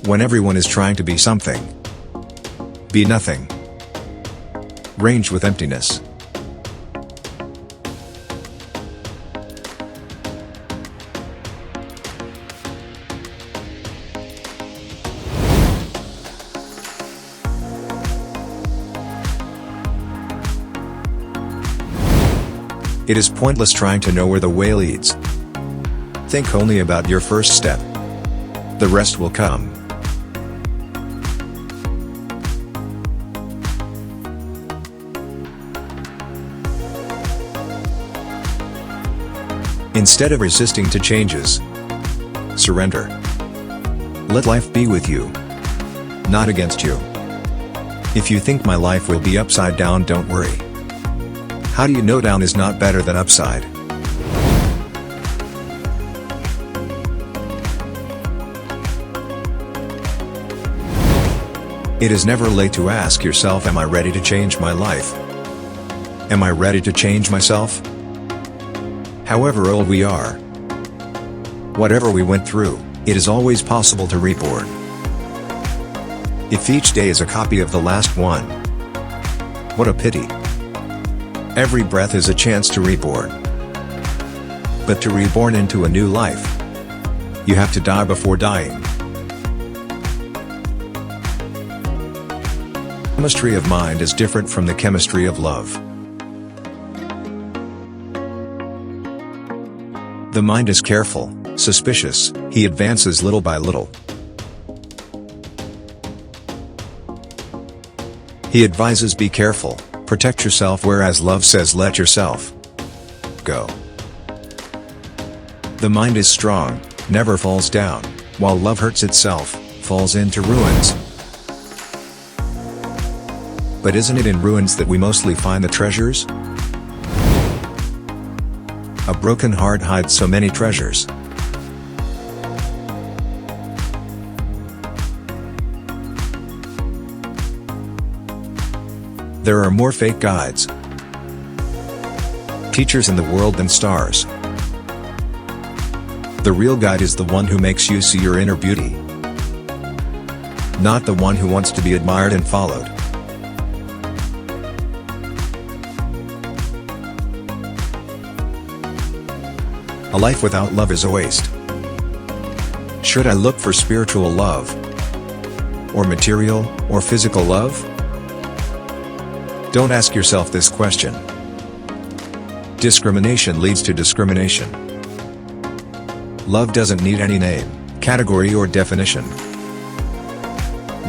When everyone is trying to be something, be nothing. Range with emptiness. It is pointless trying to know where the way leads. Think only about your first step. The rest will come. Instead of resisting to changes, surrender. Let life be with you, not against you. If you think my life will be upside down, don't worry. How do you know down is not better than upside? It is never late to ask yourself, am I ready to change my life? Am I ready to change myself? However old we are, whatever we went through, it is always possible to reborn. If each day is a copy of the last one, what a pity. Every breath is a chance to reborn. But to reborn into a new life, you have to die before dying. The chemistry of mind is different from the chemistry of love. The mind is careful, suspicious, he advances little by little. He advises be careful, protect yourself, whereas love says let yourself go. The mind is strong, never falls down, while love hurts itself, falls into ruins. But isn't it in ruins that we mostly find the treasures? A broken heart hides so many treasures. There are more fake guides, teachers in the world than stars. The real guide is the one who makes you see your inner beauty, not the one who wants to be admired and followed. A life without love is a waste. Should I look for spiritual love, or material, or physical love? Don't ask yourself this question. Discrimination leads to discrimination. Love doesn't need any name, category, or definition.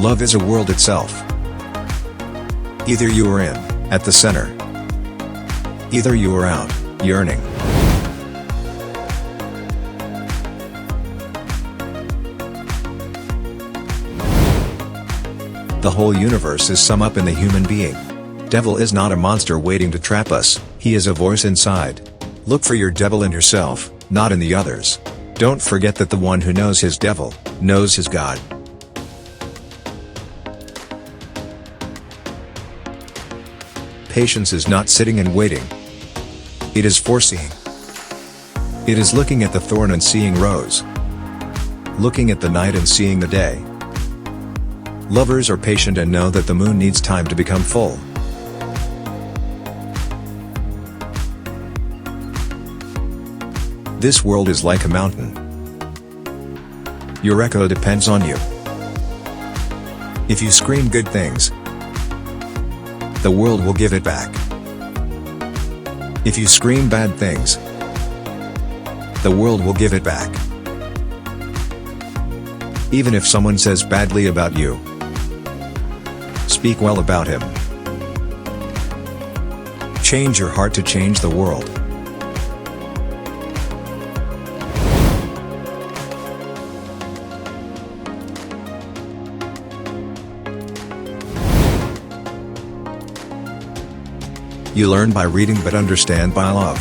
Love is a world itself. Either you are in, at the center. Either you are out, yearning. The whole universe is summed up in the human being. Devil is not a monster waiting to trap us, he is a voice inside. Look for your devil in yourself, not in the others. Don't forget that the one who knows his devil, knows his God. Patience is not sitting and waiting. It is foreseeing. It is looking at the thorn and seeing rose. Looking at the night and seeing the day. Lovers are patient and know that the moon needs time to become full. This world is like a mountain. Your echo depends on you. If you scream good things, the world will give it back. If you scream bad things, the world will give it back. Even if someone says badly about you, speak well about him. Change your heart to change the world. You learn by reading but understand by love.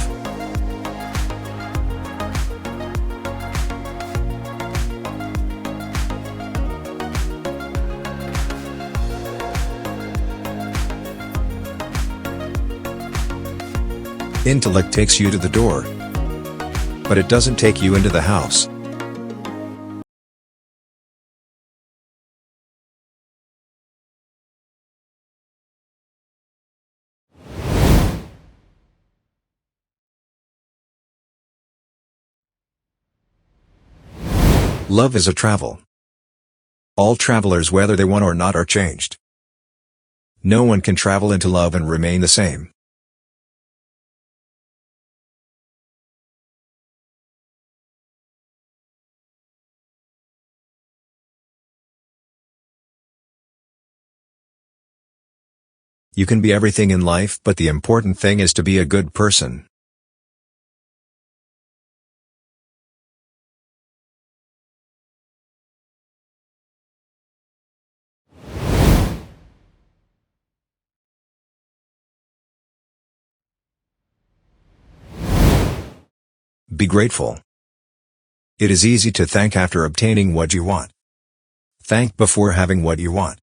Intellect takes you to the door, but it doesn't take you into the house. Love is a travel. All travelers, whether they want or not, are changed. No one can travel into love and remain the same. You can be everything in life, but the important thing is to be a good person. Be grateful. It is easy to thank after obtaining what you want. Thank before having what you want.